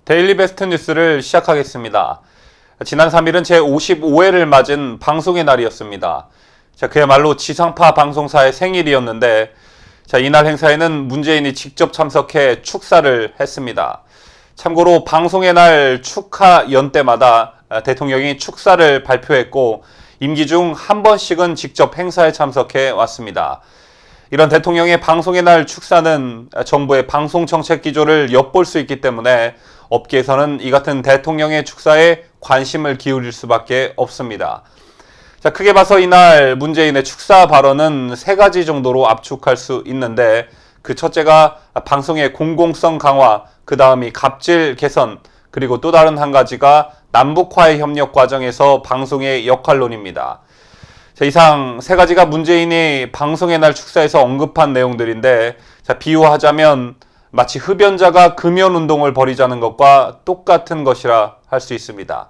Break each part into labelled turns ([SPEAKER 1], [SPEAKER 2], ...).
[SPEAKER 1] 데일리 베스트 뉴스를 시작하겠습니다. 지난 3일은 제55회를 맞은 방송의 날이었습니다. 그야말로 지상파 방송사의 생일이었는데, 이날 행사에는 문재인이 직접 참석해 축사를 했습니다. 참고로 방송의 날 축하 연때마다 대통령이 축사를 발표했고, 임기 중 한 번씩은 직접 행사에 참석해 왔습니다. 이런 대통령의 방송의 날 축사는 정부의 방송 정책 기조를 엿볼 수 있기 때문에 업계에서는 이 같은 대통령의 축사에 관심을 기울일 수밖에 없습니다. 크게 봐서 이날 문재인의 축사 발언은 세 가지 정도로 압축할 수 있는데, 그 첫째가 방송의 공공성 강화, 그 다음이 갑질 개선, 그리고 또 다른 한 가지가 남북화의 협력 과정에서 방송의 역할론입니다. 이상 세 가지가 문재인이 방송의 날 축사에서 언급한 내용들인데, 비유하자면 마치 흡연자가 금연운동을 벌이자는 것과 똑같은 것이라 할 수 있습니다.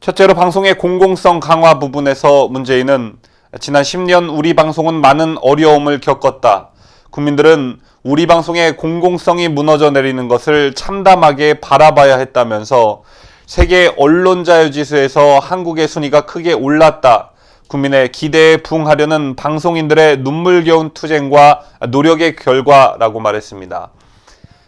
[SPEAKER 1] 첫째로 방송의 공공성 강화 부분에서 문재인은 지난 10년 우리 방송은 많은 어려움을 겪었다. 국민들은 우리 방송의 공공성이 무너져 내리는 것을 참담하게 바라봐야 했다면서 세계 언론자유지수에서 한국의 순위가 크게 올랐다. 국민의 기대에 부응하려는 방송인들의 눈물겨운 투쟁과 노력의 결과라고 말했습니다.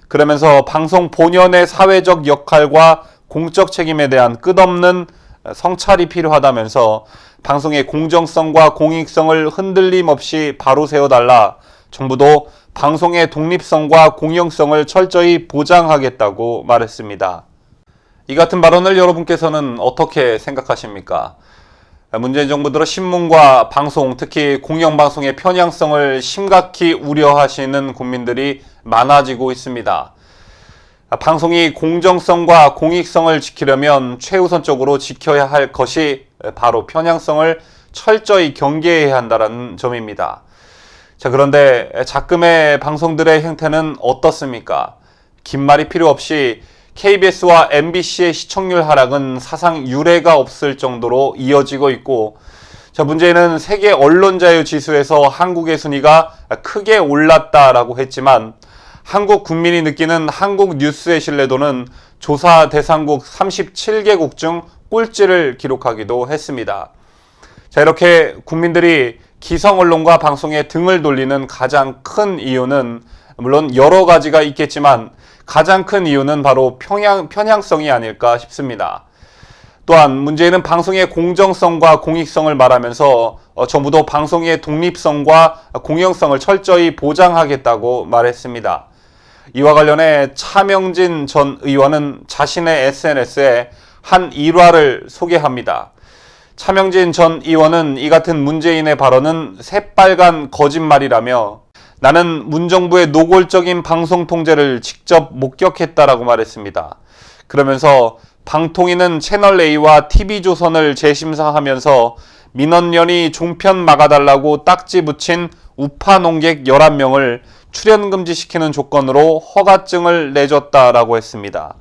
[SPEAKER 1] 그러면서 방송 본연의 사회적 역할과 공적 책임에 대한 끝없는 성찰이 필요하다면서 방송의 공정성과 공익성을 흔들림 없이 바로 세워달라. 정부도 방송의 독립성과 공영성을 철저히 보장하겠다고 말했습니다. 이 같은 발언을 여러분께서는 어떻게 생각하십니까? 문재인 정부 들어 신문과 방송, 특히 공영방송의 편향성을 심각히 우려하시는 국민들이 많아지고 있습니다. 방송이 공정성과 공익성을 지키려면 최우선적으로 지켜야 할 것이 바로 편향성을 철저히 경계해야 한다는 점입니다. 그런데 작금의 방송들의 형태는 어떻습니까? 긴 말이 필요 없이 KBS와 MBC의 시청률 하락은 사상 유례가 없을 정도로 이어지고 있고, 문재인은 세계 언론자유 지수에서 한국의 순위가 크게 올랐다라고 했지만, 한국 국민이 느끼는 한국 뉴스의 신뢰도는 조사 대상국 37개국 중 꼴찌를 기록하기도 했습니다. 이렇게 국민들이 기성 언론과 방송에 등을 돌리는 가장 큰 이유는 물론 여러 가지가 있겠지만 가장 큰 이유는 바로 편향성이 아닐까 싶습니다. 또한 문재인은 방송의 공정성과 공익성을 말하면서 정부도 방송의 독립성과 공영성을 철저히 보장하겠다고 말했습니다. 이와 관련해 차명진 전 의원은 자신의 SNS에 한 일화를 소개합니다. 차명진 전 의원은 이 같은 문재인의 발언은 새빨간 거짓말이라며, 나는 문정부의 노골적인 방송 통제를 직접 목격했다라고 말했습니다. 그러면서 방통위는 채널A와 TV조선을 재심사하면서 민원연이 종편 막아달라고 딱지 붙인 우파 농객 11명을 출연 금지시키는 조건으로 허가증을 내줬다라고 했습니다.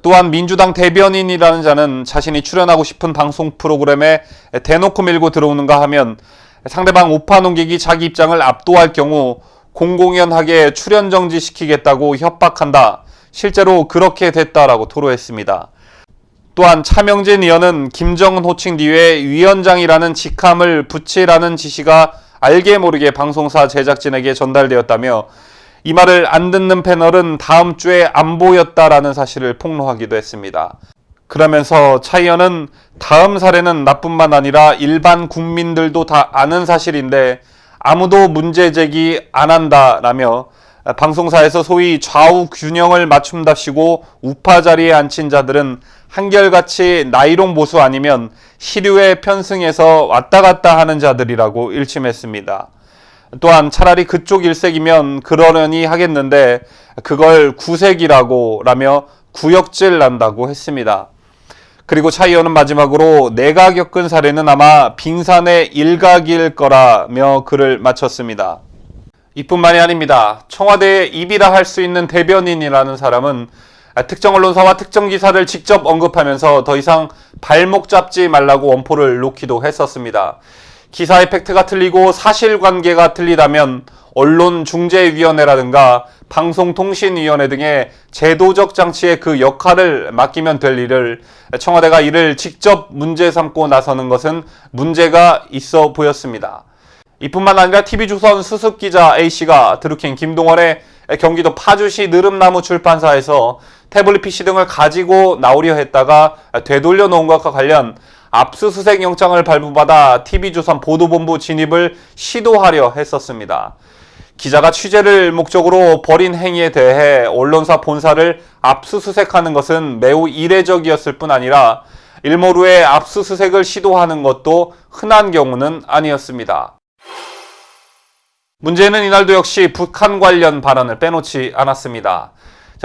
[SPEAKER 1] 또한 민주당 대변인이라는 자는 자신이 출연하고 싶은 방송 프로그램에 대놓고 밀고 들어오는가 하면 상대방 우파 농객이 자기 입장을 압도할 경우 공공연하게 출연 정지시키겠다고 협박한다. 실제로 그렇게 됐다라고 토로했습니다. 또한 차명진 의원은 김정은 호칭 뒤에 위원장이라는 직함을 붙이라는 지시가 알게 모르게 방송사 제작진에게 전달되었다며, 이 말을 안 듣는 패널은 다음 주에 안 보였다라는 사실을 폭로하기도 했습니다. 그러면서 차 의원은 다음 사례는 나뿐만 아니라 일반 국민들도 다 아는 사실인데 아무도 문제 제기 안 한다라며, 방송사에서 소위 좌우 균형을 맞춘답시고 우파 자리에 앉힌 자들은 한결같이 나이롱 보수 아니면 시류에 편승해서 왔다 갔다 하는 자들이라고 일침했습니다. 또한 차라리 그쪽 일색이면 그러려니 하겠는데 그걸 구색이라고 라며 구역질 난다고 했습니다. 그리고 차 의원은 마지막으로 내가 겪은 사례는 아마 빙산의 일각일 거라며 글을 마쳤습니다. 이뿐만이 아닙니다. 청와대의 입이라 할 수 있는 대변인이라는 사람은 특정 언론사와 특정 기사를 직접 언급하면서 더 이상 발목 잡지 말라고 원포를 놓기도 했었습니다. 기사의 팩트가 틀리고 사실관계가 틀리다면 언론중재위원회라든가 방송통신위원회 등의 제도적 장치의 그 역할을 맡기면 될 일을 청와대가 이를 직접 문제 삼고 나서는 것은 문제가 있어 보였습니다. 이뿐만 아니라 TV조선 수습기자 A씨가 드루킹 김동원의 경기도 파주시 느릅나무 출판사에서 태블릿 PC 등을 가지고 나오려 했다가 되돌려 놓은 것과 관련 압수수색 영장을 발부받아 TV조선 보도본부 진입을 시도하려 했었습니다. 기자가 취재를 목적으로 벌인 행위에 대해 언론사 본사를 압수수색하는 것은 매우 이례적이었을 뿐 아니라 일몰후에 압수수색을 시도하는 것도 흔한 경우는 아니었습니다. 문제는 이날도 역시 북한 관련 발언을 빼놓지 않았습니다.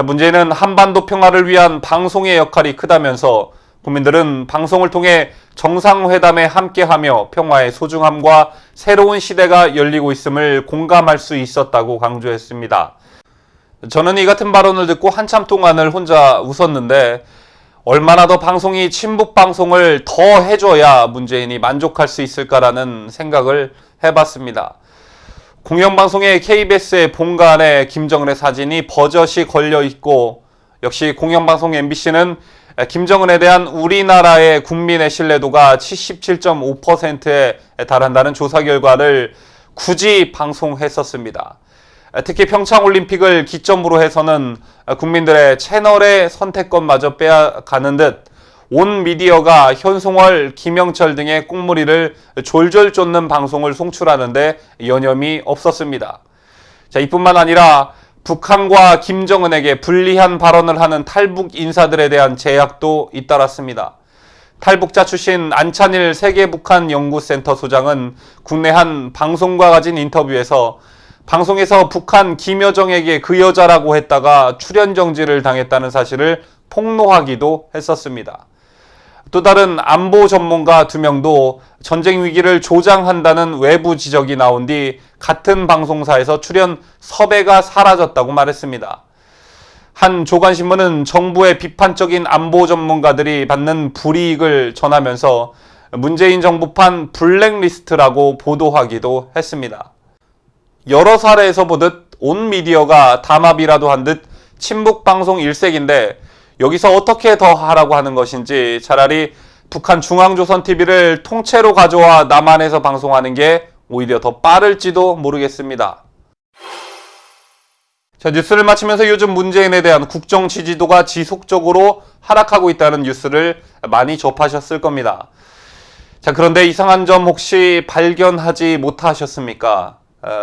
[SPEAKER 1] 문제는 한반도 평화를 위한 방송의 역할이 크다면서 국민들은 방송을 통해 정상회담에 함께하며 평화의 소중함과 새로운 시대가 열리고 있음을 공감할 수 있었다고 강조했습니다. 저는 이 같은 발언을 듣고 한참 동안을 혼자 웃었는데 얼마나 더 방송이 친북 방송을 더 해줘야 문재인이 만족할 수 있을까라는 생각을 해봤습니다. 공영방송의 KBS의 본관에 김정은의 사진이 버젓이 걸려있고 역시 공영방송 MBC는 김정은에 대한 우리나라의 국민의 신뢰도가 77.5%에 달한다는 조사 결과를 굳이 방송했었습니다. 특히 평창올림픽을 기점으로 해서는 국민들의 채널의 선택권마저 빼앗가는 듯 온 미디어가 현송월, 김영철 등의 꽁무니를 졸졸 쫓는 방송을 송출하는데 여념이 없었습니다. 이뿐만 아니라 북한과 김정은에게 불리한 발언을 하는 탈북 인사들에 대한 제약도 잇따랐습니다. 탈북자 출신 안찬일 세계북한연구센터 소장은 국내 한 방송과 가진 인터뷰에서 방송에서 북한 김여정에게 그 여자라고 했다가 출연 정지를 당했다는 사실을 폭로하기도 했었습니다. 또 다른 안보 전문가 2명도 전쟁 위기를 조장한다는 외부 지적이 나온 뒤 같은 방송사에서 출연 섭외가 사라졌다고 말했습니다. 한 조간신문은 정부의 비판적인 안보 전문가들이 받는 불이익을 전하면서 문재인 정부판 블랙리스트라고 보도하기도 했습니다. 여러 사례에서 보듯 온 미디어가 담합이라도 한 듯 친북 방송 일색인데 여기서 어떻게 더 하라고 하는 것인지 차라리 북한 중앙조선TV를 통째로 가져와 남한에서 방송하는 게 오히려 더 빠를지도 모르겠습니다. 뉴스를 마치면서 요즘 문재인에 대한 국정 지지도가 지속적으로 하락하고 있다는 뉴스를 많이 접하셨을 겁니다. 그런데 이상한 점 혹시 발견하지 못하셨습니까?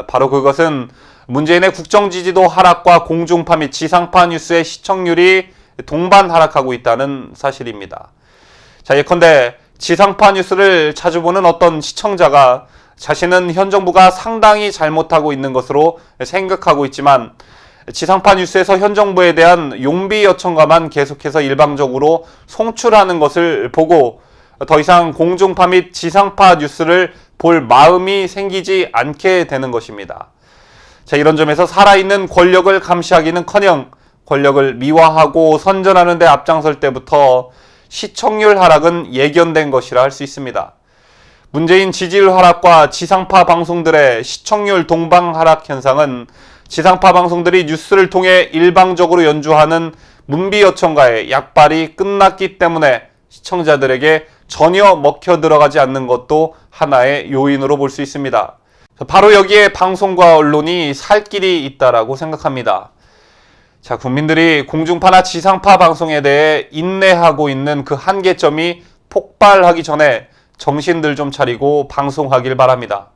[SPEAKER 1] 바로 그것은 문재인의 국정 지지도 하락과 공중파 및 지상파 뉴스의 시청률이 동반 하락하고 있다는 사실입니다. 예컨대 지상파 뉴스를 자주 보는 어떤 시청자가 자신은 현 정부가 상당히 잘못하고 있는 것으로 생각하고 있지만 지상파 뉴스에서 현 정부에 대한 용비 요청과만 계속해서 일방적으로 송출하는 것을 보고 더 이상 공중파 및 지상파 뉴스를 볼 마음이 생기지 않게 되는 것입니다. 이런 점에서 살아있는 권력을 감시하기는커녕 권력을 미화하고 선전하는 데 앞장설 때부터 시청률 하락은 예견된 것이라 할 수 있습니다. 문재인 지지율 하락과 지상파 방송들의 시청률 동방 하락 현상은 지상파 방송들이 뉴스를 통해 일방적으로 연주하는 문비 요청과의 약발이 끝났기 때문에 시청자들에게 전혀 먹혀 들어가지 않는 것도 하나의 요인으로 볼 수 있습니다. 바로 여기에 방송과 언론이 살 길이 있다라고 생각합니다. 국민들이 공중파나 지상파 방송에 대해 인내하고 있는 그 한계점이 폭발하기 전에 정신들 좀 차리고 방송하길 바랍니다.